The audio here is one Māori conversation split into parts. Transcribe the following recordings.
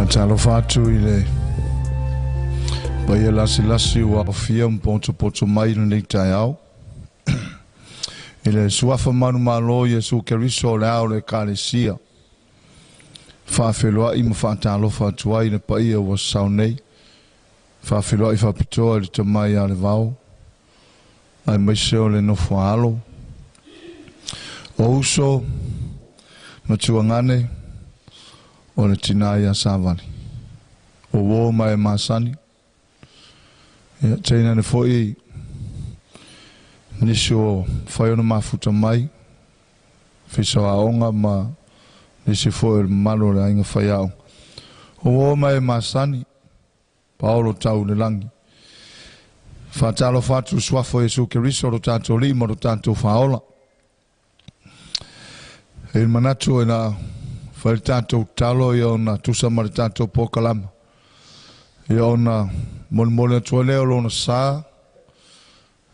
Talo fatu ile Baia lasi wa fia poto mai no nei tai au. Ile suafa manu malo Yesu Keriso le au le kalesia. Whawheloa I mawhātalo fatu ai le paia wa saunei. Whawheloa I whapitoa le tamai a le vau. Ai maiseo le nofo alo. O uso na tuangane o le tinai a savani. O wo mai masani. Ya teina ne foi nisho whaiona mafuta mai. Whiso aonga ma nisi foi malo le ainga whaiao. O wo mai masani. Paolo tau le langi. Whatalo whatu swafo Yesu Keriso ro tātou lima ro tātou whaola. E manatu e na whai tātou talo I ona tusa mara tātou pokalama. I ona mole tua leo lona sā.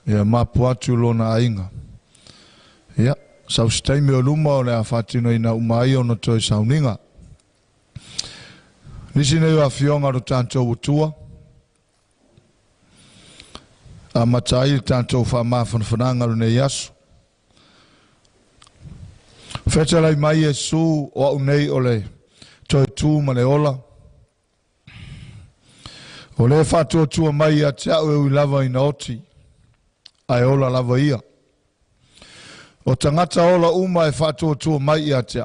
Ia mapu atu lona ainga. Ia, sau staimi o luma o le a whatino ina umai ona toi sauninga. Nisi nei a fionga ro tātou utua. A matai tātou whamawhanwhananga ro nei asu. Whetalai mai Yesu o au nei o le toi tū ma le ola. O le whatua tua mai a te au e lava ina oti. Ai ola lava ia. O tangata ola uma e whatua tua mai a te.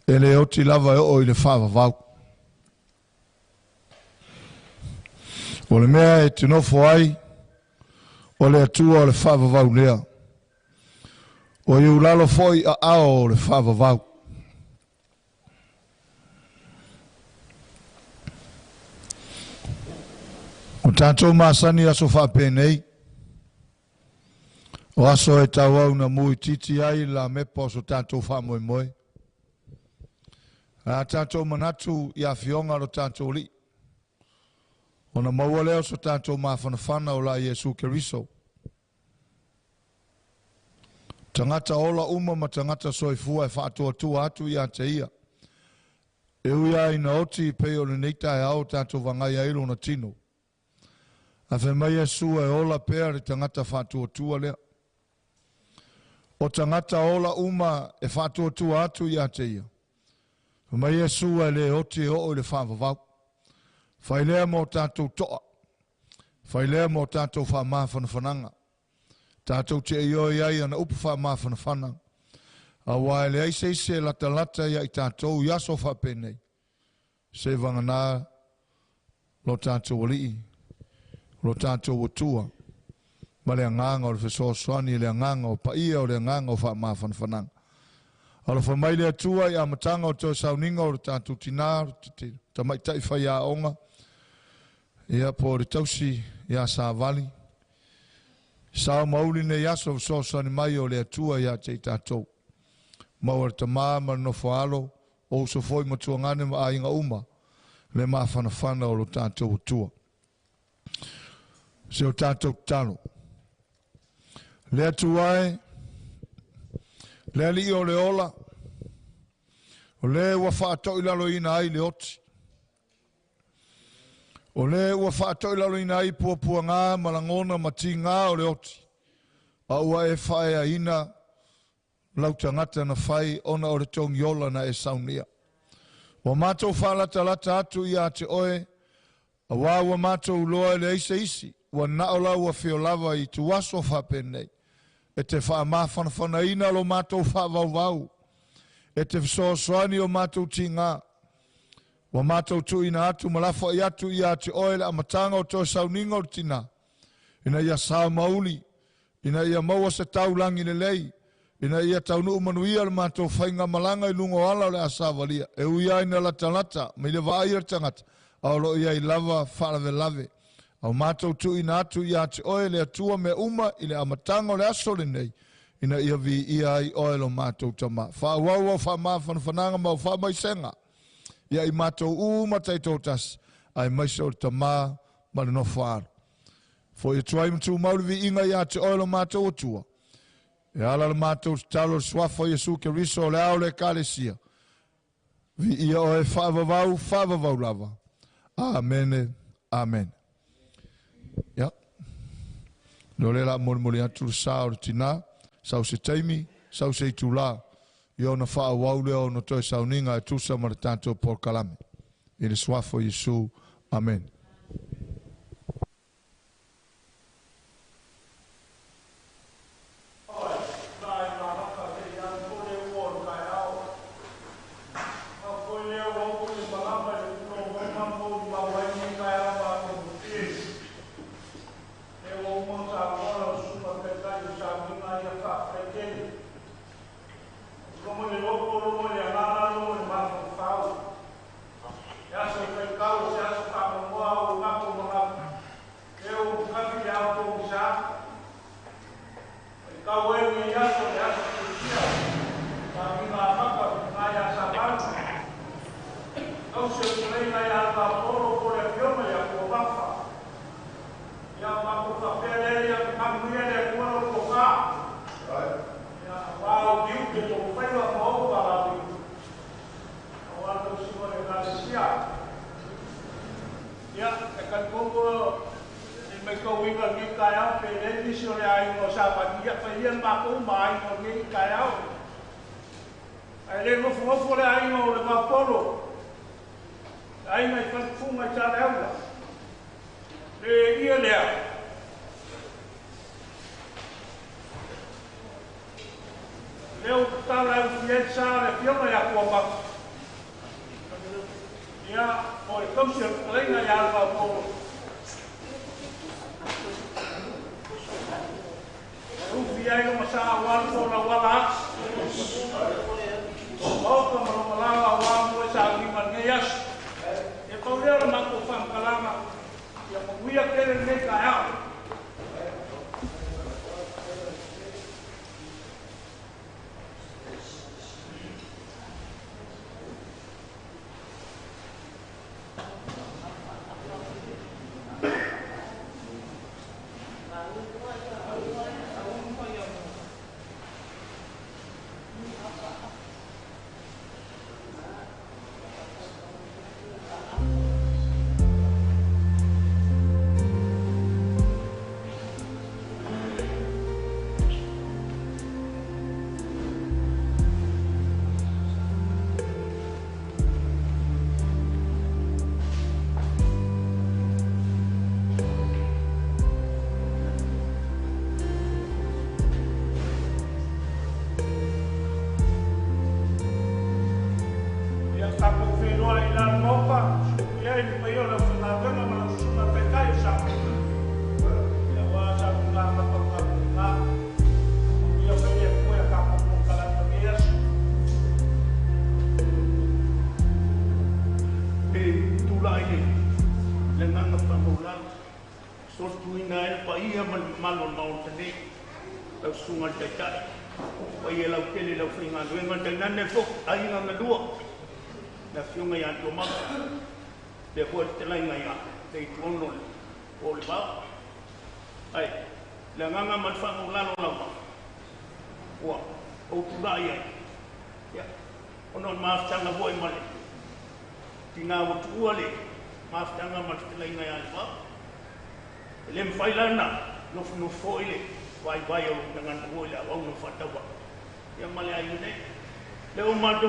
E le oti lava e o I le whawa vau. O le mea e te nofo ai. O le atua o le whawa vau lea. O iu lalo foi a ao o le whawa vau. O tātou māsani aso whapenei. O aso e tau au na mui titi ai la mepo so tātou whamoe moe. A tātou manatu I a fionga ro tātou li. O na maua leo so tātou mawhanawhana o la Yesu Keriso. Tangata ola uma ma tangata soifua e whaatua tua atu I a te ia. E uia ina oti peo le neita e au tātou wangai ailo na tino. A fe mai Yesu e ola pea le tangata whaatua tua lea. O tangata ola uma e whaatua tua atu I a te ia. Fe mai Yesu e le oti e o le whaavavau. Whailea mo tātou toa. Whailea mo tātou whaamawhanawhananga. Tātou te ioi ai ana upu whaamawhanawhana. A wae le aise ise lata lata ia I tātou yaso whapenei. Se vangana lo tātou alii. Lo tātou watua. Ma le anganga o le whesoswani, le anganga o paia o le anganga o whaamawhanawhananga. Alo whamai le atua I amatanga o tō sauninga o le tātou tina, tamaitai whai a onga. Ia po le tausi ia sa vali. Sao mauli ne yaso whesoswani mai o le atua ia te tātou. Maua te maa ma no whaalo, o so foi matuangane ma a inga uma. Le maa whanawhana o lo tātou atua. Se o tātou talo. Le atuae, le ali o le ola, o le ua whaatoi lalo ina ai le oti. O le ua whaatoi lalo ina ai pua ngā, malangona, mati ngā o le oti. A ua e whae a ina, lautangata na whai, ona o le tongi ola na e saunia. Wa mātou whalata lata atu I a te oe, a wāua mātou loa le eise isi. Wa naola ua whio lava I tu waso whapenei. E te wha mawhanawhana ina lo mātou whawau. E te whasoaswani o mātou ti ngā. Wa mātou tu ina atu malafa I atu I a te oele a matanga o tō sauninga o tina. Ina ia sao mauli. Ina ia maua se tau langi le lei. Ina ia tau nuu manuia le mātou whainga malanga I lungo ala o le asavalia. E uia ina lata lata. Me le vai ir tangata. Aolo ia I lava whalave lave. Au mātou tu ina atu I a te oe le atua me uma I le amatanga o le aso le nei. Ina ia vi ia I oe lo mātou tama. Wha waua wha mawhanawhananga mau wha mai senga. Ia I mātou uma tai tōtas. Ai maiso le tama ma le no whaaro. Fo I tuai mtu mauri vi inga I a te oe lo mātou atua. E ala le mātou talo swafo Yesu Keriso le ao le kalesia. Vi ia o e whaavavau lava. Amen. Amen. Ja. No le la mori atu sa o tina, sau se taimi, sau se tula. Yo na wha wau leo no toi sauninga e tusa ma tanto por kalame. I le swafo Yesu. Amen.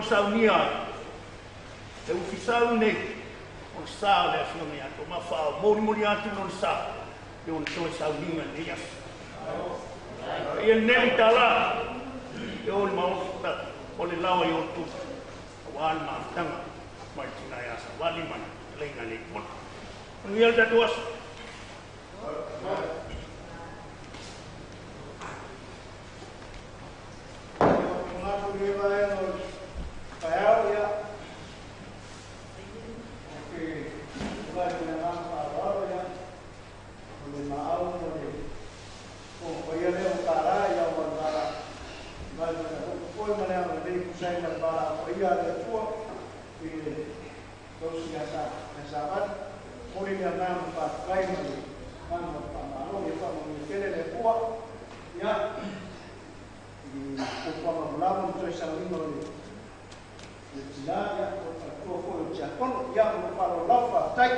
Saunia, e ufisau nei, on sa le afina mea, to mawhao, mori atu non sa, e on toi sauninga nei as. E neli tala, e on maosta, o le lawa i o tu, awaan maafitanga, mai tina e asa, wali man, leina nei pona. On ial da tuas. Ia tua koe o tia tono, ia mo paro laufa tai,